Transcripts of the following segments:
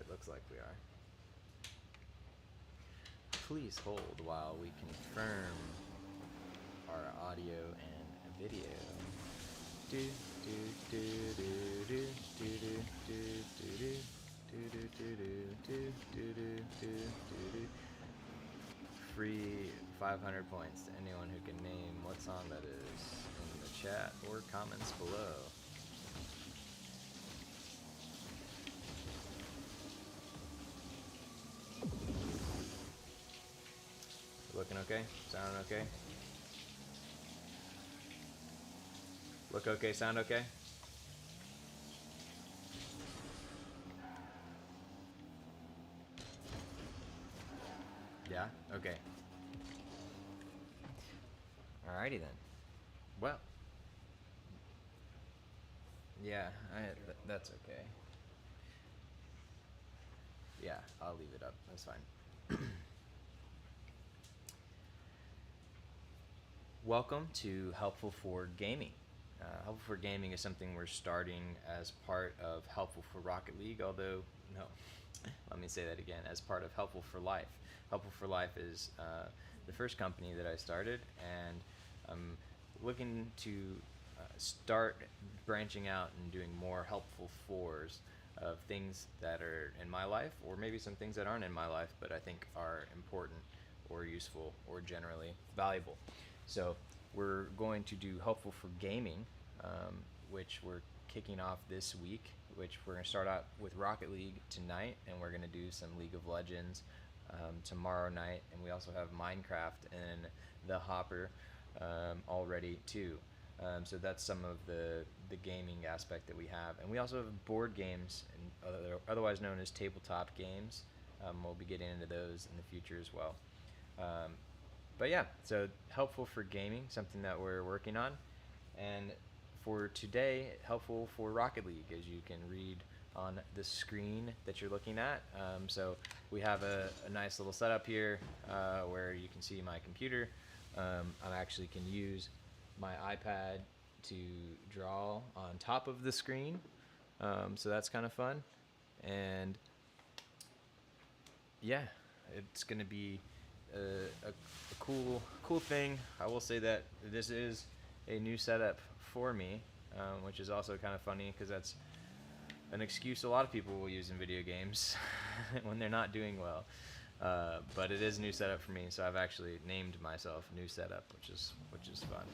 It looks like we are. Please hold while we confirm our audio and video. Do do do do do do do do do do do do do do do do. Free 500 points to anyone who can name what song that is in the chat or comments below. Looking okay? Sound okay? Look okay? Sound okay? Yeah? Okay. Alrighty then. Well. Yeah, that's okay. Yeah, I'll leave it up. That's fine. Welcome to Helpful for Gaming. Helpful for Gaming is something we're starting as part of Helpful for Rocket League, although, no, let me say that again, as part of Helpful for Life. Helpful for Life is the first company that I started, and I'm looking to start branching out and doing more helpful fours of things that are in my life, or maybe some things that aren't in my life, but I think are important or useful or generally valuable. So we're going to do Helpful for Gaming, which we're kicking off this week, which we're going to start out with Rocket League tonight, and we're going to do some League of Legends tomorrow night, and we also have Minecraft in the hopper already too. So that's some of the gaming aspect that we have. And we also have board games, and otherwise known as tabletop games. We'll be getting into those in the future as well. But yeah, so Helpful for Gaming, something that we're working on. And for today, Helpful for Rocket League, as you can read on the screen that you're looking at. So we have a nice little setup here where you can see my computer. I actually can use my iPad to draw on top of the screen. So that's kind of fun. And yeah, it's going to be a cool thing. I will say that this is a new setup for me, which is also kind of funny because that's an excuse a lot of people will use in video games when they're not doing well. But it is a new setup for me, so I've actually named myself New Setup, which is fun.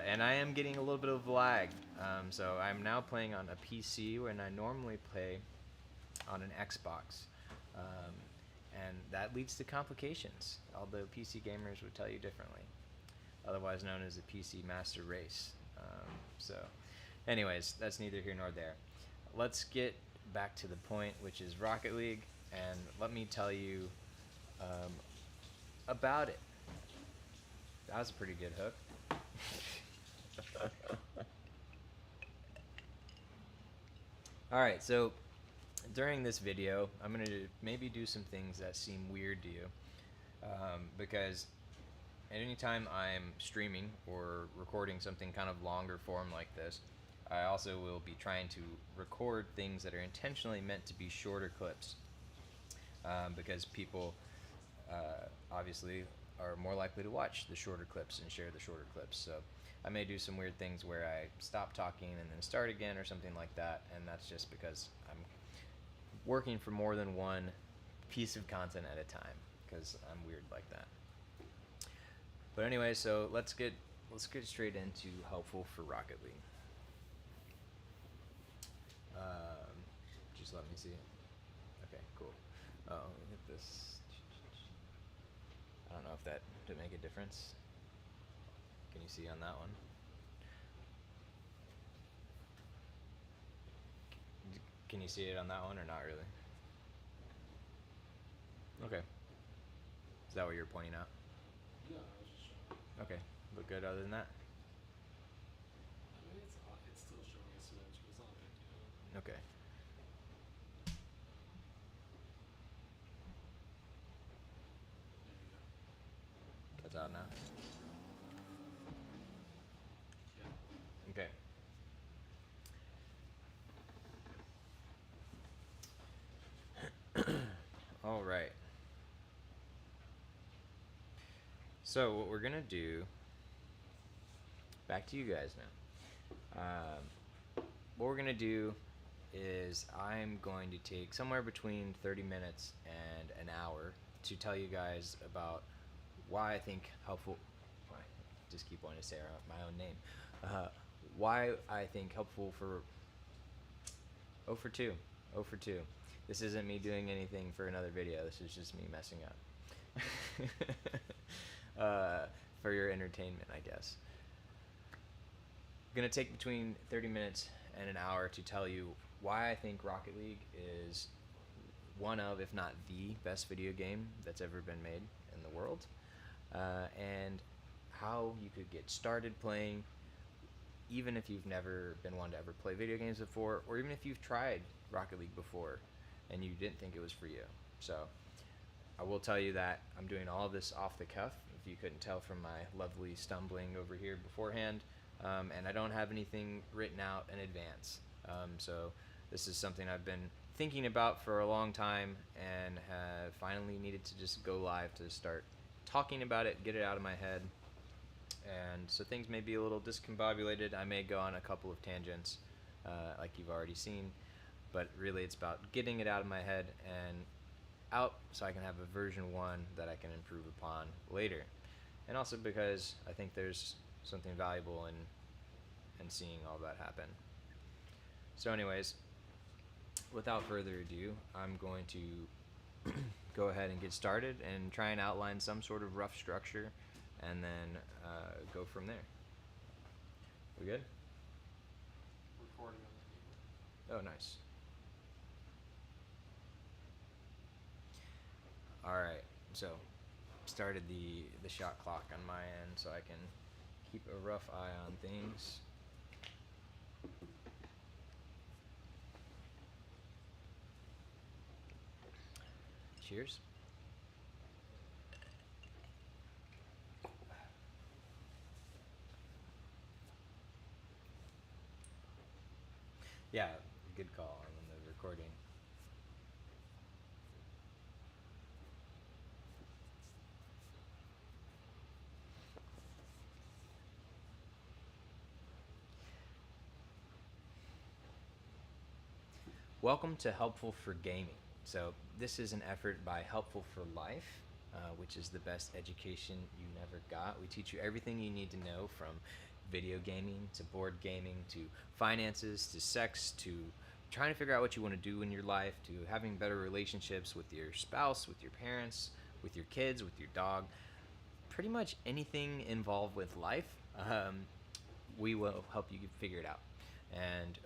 And I am getting a little bit of lag, so I'm now playing on a PC when I normally play on an Xbox. And that leads to complications, although PC gamers would tell you differently, otherwise known as the PC Master Race. So anyways, that's neither here nor there. Let's get back to the point, which is Rocket League, and let me tell you about it. That was a pretty good hook. Alright, so during this video, I'm going to maybe do some things that seem weird to you, because at any time I'm streaming or recording something kind of longer form like this, I also will be trying to record things that are intentionally meant to be shorter clips, because people obviously are more likely to watch the shorter clips and share the shorter clips. So I may do some weird things where I stop talking and then start again or something like that, and that's just because I'm working for more than one piece of content at a time, because I'm weird like that. But anyway, so let's get straight into Helpful for Rocket League. Just let me see. Okay, cool. Oh, look at this. I don't know if that did make a difference. Can you see on that one? Can you see it on that one or not really? Okay. Is that what you're pointing out? No, I was just showing. Okay. Look good other than that? I mean, it's still showing a switch, but it's not a big deal. Okay. There you go. That's out now? Yeah. Okay. All right. So what we're gonna do? Back to you guys now. What we're gonna do is I'm going to take somewhere between 30 minutes and an hour to tell you guys about why I think helpful. I just keep wanting to say my own name. Why I think helpful for 0 for 2. 0 for 2. This isn't me doing anything for another video. This is just me messing up. For your entertainment, I guess. I'm going to take between 30 minutes and an hour to tell you why I think Rocket League is one of, if not the best video game that's ever been made in the world, and how you could get started playing, even if you've never been one to ever play video games before, or even if you've tried Rocket League before and you didn't think it was for you. So I will tell you that I'm doing all of this off the cuff, if you couldn't tell from my lovely stumbling over here beforehand, and I don't have anything written out in advance. So this is something I've been thinking about for a long time and have finally needed to just go live to start talking about it, get it out of my head. And so things may be a little discombobulated. I may go on a couple of tangents, like you've already seen, but really it's about getting it out of my head and out so I can have a version 1 that I can improve upon later. And also because I think there's something valuable in seeing all that happen. So anyways, without further ado, I'm going to go ahead and get started and try and outline some sort of rough structure and then go from there. We good? Recording on the keyboard. Oh, nice. Alright, so started the shot clock on my end so I can keep a rough eye on things. Cheers. Yeah, good call on the recording. Welcome to Helpful for Gaming. So this is an effort by Helpful for Life, which is the best education you never got. We teach you everything you need to know, from video gaming to board gaming to finances to sex to trying to figure out what you want to do in your life to having better relationships with your spouse, with your parents, with your kids, with your dog. Pretty much anything involved with life, we will help you figure it out. And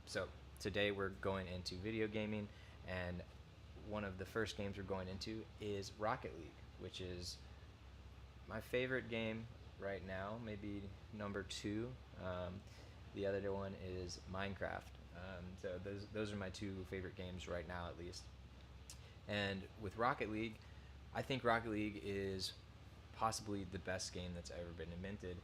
so today we're going into video gaming, and one of the first games we're going into is Rocket League, which is my favorite game right now, maybe number 2. The other one is Minecraft. So those are my 2 favorite games right now, at least. And with Rocket League, I think Rocket League is possibly the best game that's ever been invented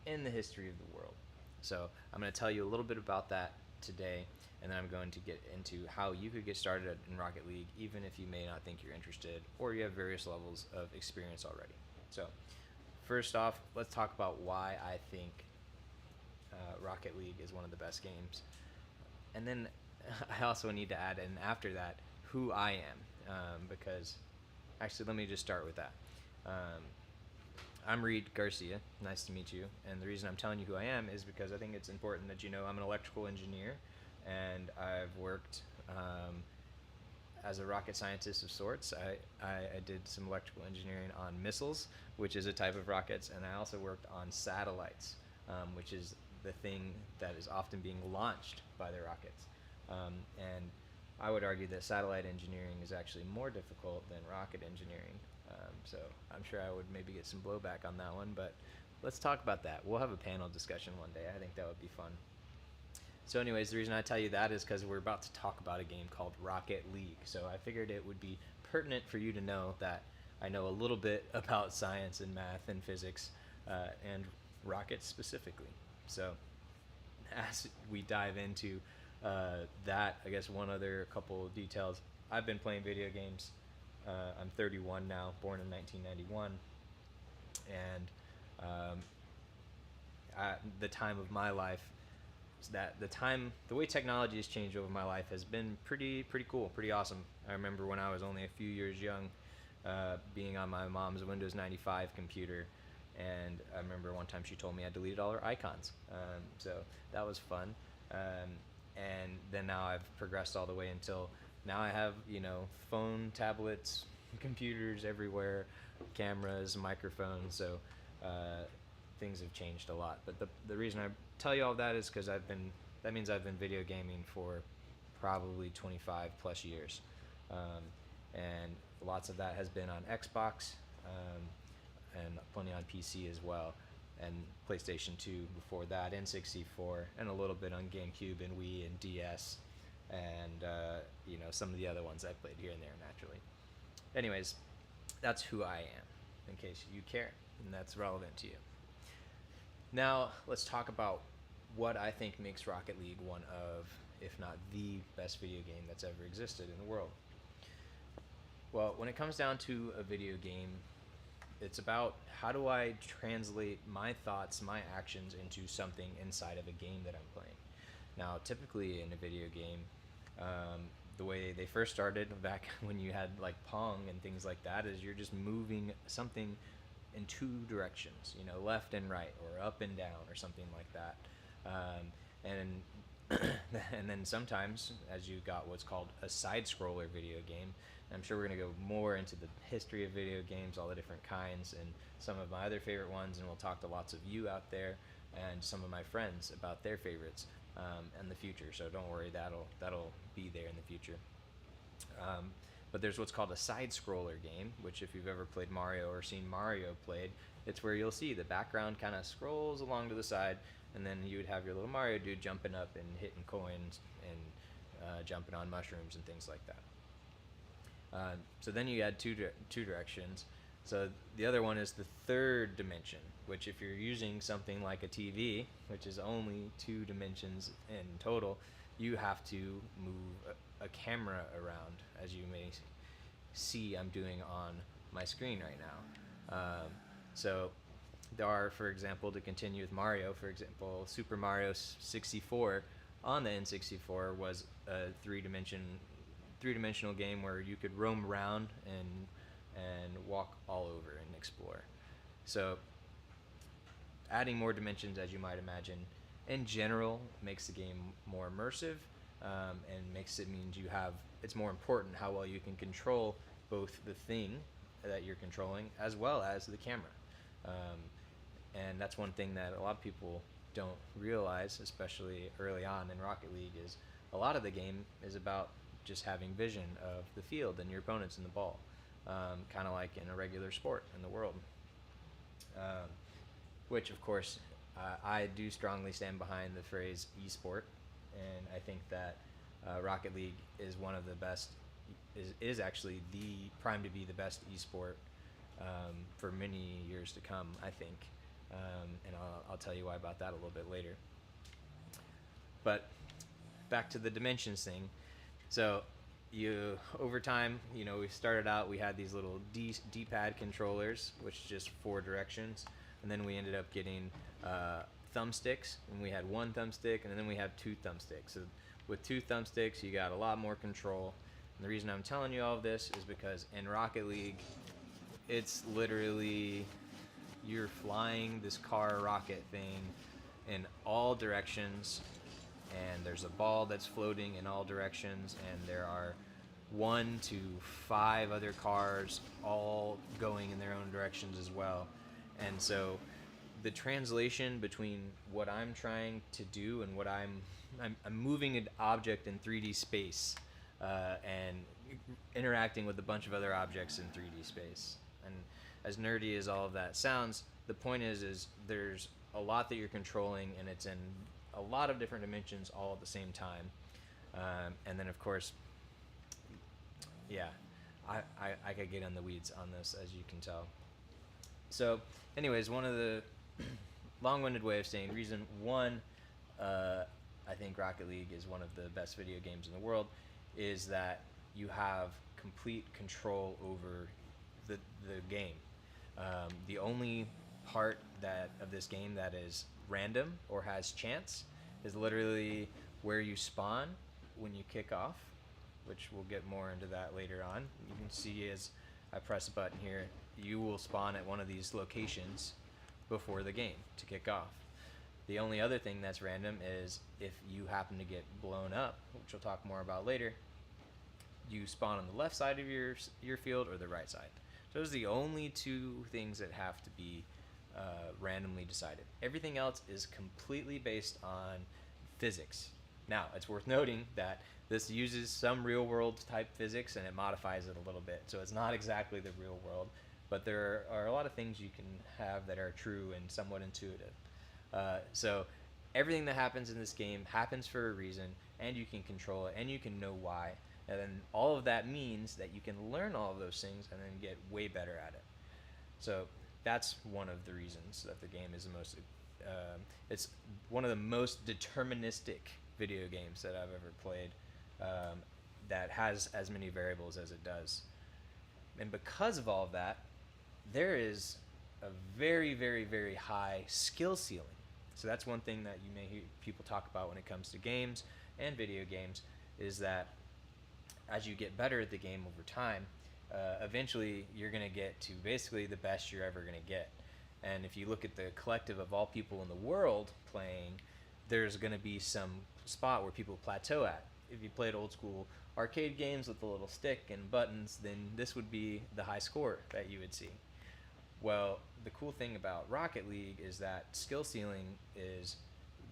in the history of the world. So I'm going to tell you a little bit about that today, and then I'm going to get into how you could get started in Rocket League, even if you may not think you're interested or you have various levels of experience already. So first off, let's talk about why I think Rocket League is one of the best games. And then I also need to add in after that who I am, because actually let me just start with that. I'm Reed Garcia. Nice to meet you. And the reason I'm telling you who I am is because I think it's important that you know I'm an electrical engineer, and I've worked as a rocket scientist of sorts. I did some electrical engineering on missiles, which is a type of rockets, and I also worked on satellites, which is the thing that is often being launched by the rockets. And I would argue that satellite engineering is actually more difficult than rocket engineering. So I'm sure I would maybe get some blowback on that one, but let's talk about that. We'll have a panel discussion one day. I think that would be fun. So anyways, the reason I tell you that is because we're about to talk about a game called Rocket League. So I figured it would be pertinent for you to know that I know a little bit about science and math and physics, and rockets specifically. So as we dive into That, I guess, one other couple of details. I've been playing video games. I'm 31 now, born in 1991, and um, at the time of my life, that the way technology has changed over my life has been pretty cool, pretty awesome. I remember when I was only a few years young, being on my mom's Windows 95 computer, and I remember one time she told me I deleted all her icons. So that was fun. And then now I've progressed all the way until now I have, phone, tablets, computers everywhere, cameras, microphones. So things have changed a lot. But the reason I tell you all that is because that means I've been video gaming for probably 25 plus years. And lots of that has been on Xbox, and plenty on PC as well, and PlayStation 2 before that, N64, and a little bit on GameCube and Wii and DS, and some of the other ones I played here and there naturally. Anyways, that's who I am, in case you care, and that's relevant to you. Now, let's talk about what I think makes Rocket League one of, if not the best video game that's ever existed in the world. Well, when it comes down to a video game, it's about how do I translate my thoughts, my actions into something inside of a game that I'm playing. Now, typically in a video game, the way they first started back when you had like Pong and things like that is you're just moving something in two directions, left and right, or up and down, or something like that. And then sometimes, as you got what's called a side-scroller video game, I'm sure we're going to go more into the history of video games, all the different kinds, and some of my other favorite ones, and we'll talk to lots of you out there and some of my friends about their favorites in the future. So don't worry, that'll be there in the future. But there's what's called a side-scroller game, which if you've ever played Mario or seen Mario played, it's where you'll see the background kind of scrolls along to the side, and then you would have your little Mario dude jumping up and hitting coins and jumping on mushrooms and things like that. So then you add two directions. So the other one is the third dimension, which if you're using something like a TV, which is only 2 dimensions in total, you have to move a camera around, as you may see I'm doing on my screen right now. So there are, for example, to continue with Mario, for example, Super Mario 64 on the N64 was a three-dimensional game where you could roam around and walk all over and explore. So adding more dimensions, as you might imagine, in general makes the game more immersive, and makes it means it's more important how well you can control both the thing that you're controlling as well as the camera. And that's one thing that a lot of people don't realize, especially early on in Rocket League, is a lot of the game is about just having vision of the field and your opponents and the ball, kind of like in a regular sport in the world. Which, of course, I do strongly stand behind the phrase esport, and I think that Rocket League is one of the best, is actually the prime to be the best esport for many years to come, I think. And I'll tell you why about that a little bit later. But back to the dimensions thing. So over time, we started out, we had these little D-pad controllers, which is just 4 directions, and then we ended up getting thumbsticks, and we had 1 thumbstick, and then we have 2 thumbsticks. So with 2 thumbsticks, you got a lot more control. And the reason I'm telling you all of this is because in Rocket League, it's literally you're flying this car rocket thing in all directions, and there's a ball that's floating in all directions, and there are 1 to 5 other cars all going in their own directions as well. And so the translation between what I'm trying to do and what I'm moving an object in 3D space, and interacting with a bunch of other objects in 3D space. And as nerdy as all of that sounds, the point is there's a lot that you're controlling, and it's in a lot of different dimensions all at the same time. And then, of course, yeah, I could get in the weeds on this, as you can tell. So, anyways, one of the long-winded way of saying reason one, I think Rocket League is one of the best video games in the world is that you have complete control over the game. The only part that of this game that is random or has chance is literally where you spawn when you kick off, which we'll get more into that later on. You can see as I press a button here, you will spawn at one of these locations before the game to kick off. The only other thing that's random is if you happen to get blown up, which we'll talk more about later, you spawn on the left side of your field or the right side. So those are the only two things that have to be randomly decided. Everything else is completely based on physics. Now, it's worth noting that this uses some real world type physics and it modifies it a little bit. So it's not exactly the real world, but there are a lot of things you can have that are true and somewhat intuitive. So everything that happens in this game happens for a reason, and you can control it, and you can know why. And then all of that means that you can learn all of those things and then get way better at it. So that's one of the reasons that the game is the most. It's one of the most deterministic video games that I've ever played. That has as many variables as it does, and because of all of that, there is a very, very, very high skill ceiling. So that's one thing that you may hear people talk about when it comes to games and video games, is that as you get better at the game over time, eventually you're going to get to basically the best you're ever going to get. And if you look at the collective of all people in the world playing, there's going to be some spot where people plateau at. If you played old school arcade games with a little stick and buttons, then this would be the high score that you would see. Well, the cool thing about Rocket League is that skill ceiling is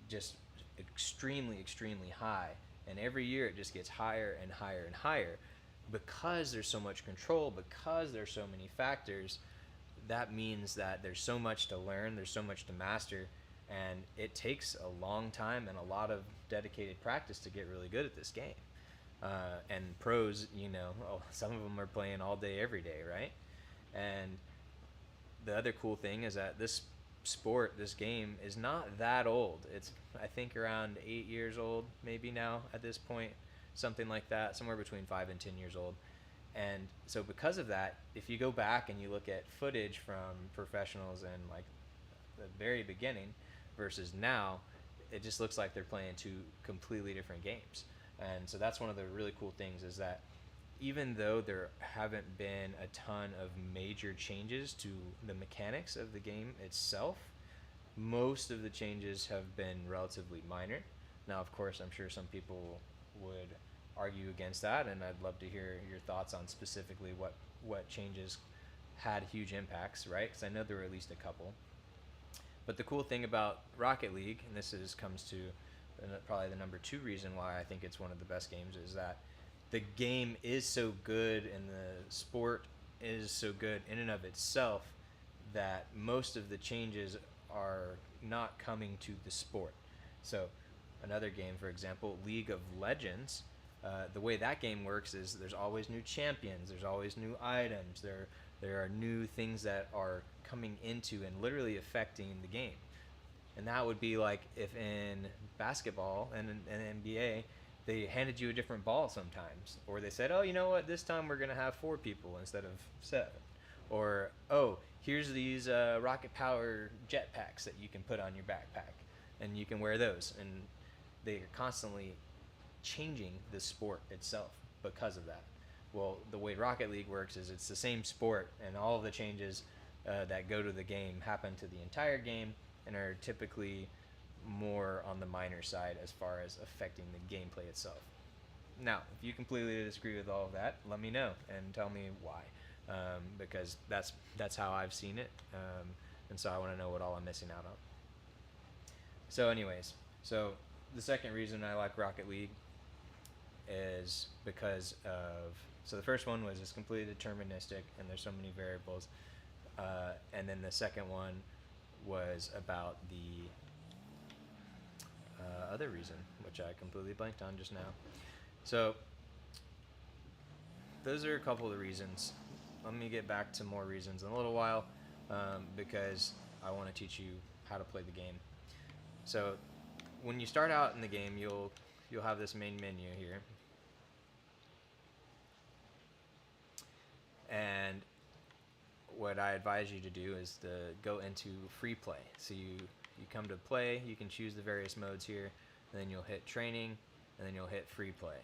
just extremely, extremely high. And every year it just gets higher and higher and higher. Because there's so much control, because there's so many factors, that means that there's so much to learn, there's so much to master, and it takes a long time and a lot of dedicated practice to get really good at this game. And pros, some of them are playing all day, every day, right? And the other cool thing is that this sport, this game, is not that old. It's, I think, around 8 years old, maybe now at this point, something like that, somewhere between 5 and 10 years old. And so because of that, if you go back and you look at footage from professionals and like the very beginning versus now, it just looks like they're playing two completely different games. And so that's one of the really cool things, is that even though there haven't been a ton of major changes to the mechanics of the game itself, most of the changes have been relatively minor. Now, of course, I'm sure some people would argue against that, and I'd love to hear your thoughts on specifically what changes had huge impacts, right? Because I know there were at least a couple. But the cool thing about Rocket League, and this comes to probably the number 2 reason why I think it's one of the best games, is that the game is so good and the sport is so good in and of itself that most of the changes are not coming to the sport. So another game, for example, League of Legends, the way that game works is there's always new champions, there's always new items, there are new things that are coming into and literally affecting the game. And that would be like if in basketball and in NBA, they handed you a different ball sometimes. Or they said, oh, you know what, this time we're going to have 4 people instead of 7. Or, oh, here's these rocket power jetpacks that you can put on your backpack. And you can wear those. And they are constantly changing the sport itself because of that. Well, the way Rocket League works is it's the same sport, and all of the changes that go to the game happen to the entire game and are typically more on the minor side as far as affecting the gameplay itself. Now, if you completely disagree with all of that, let me know and tell me why, because that's how I've seen it, and so I want to know what all I'm missing out on. So anyways, so the second reason I like Rocket League is because of, so the first one was it's completely deterministic and there's so many variables, and then the second one was about the other reason, which I completely blanked on just now. So those are a couple of the reasons. Let me get back to more reasons in a little while, because I want to teach you how to play the game. So when you start out in the game, you'll have this main menu here, and what I advise you to do is to go into free play. So you come to play, you can choose the various modes here, and then you'll hit training, and then you'll hit free play,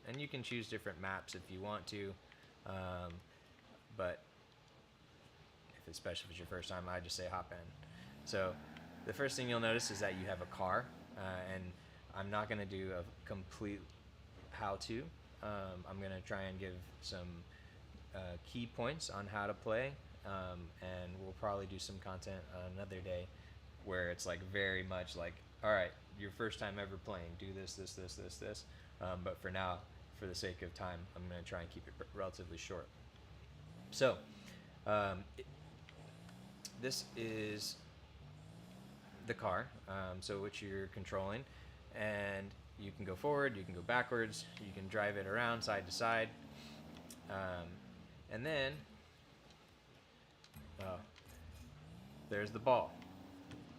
and you can choose different maps if you want to, but especially if it's your first time, I just say hop in. So the first thing you'll notice is that you have a car, and I'm not going to do a complete how-to. I'm going to try and give some key points on how to play, and we'll probably do some content another day where it's like very much like, all right, your first time ever playing, do this, this, this, this, this. But for now, for the sake of time, I'm going to try and keep it relatively short. So this is the car, so which you're controlling, and you can go forward, you can go backwards, you can drive it around side to side, and then there's the ball.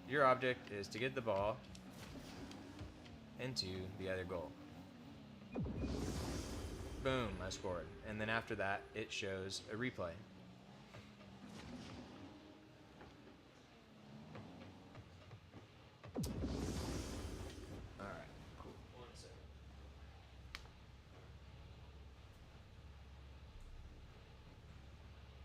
Your object is to get the ball into the other goal. Boom, I scored. And then after that, it shows a replay.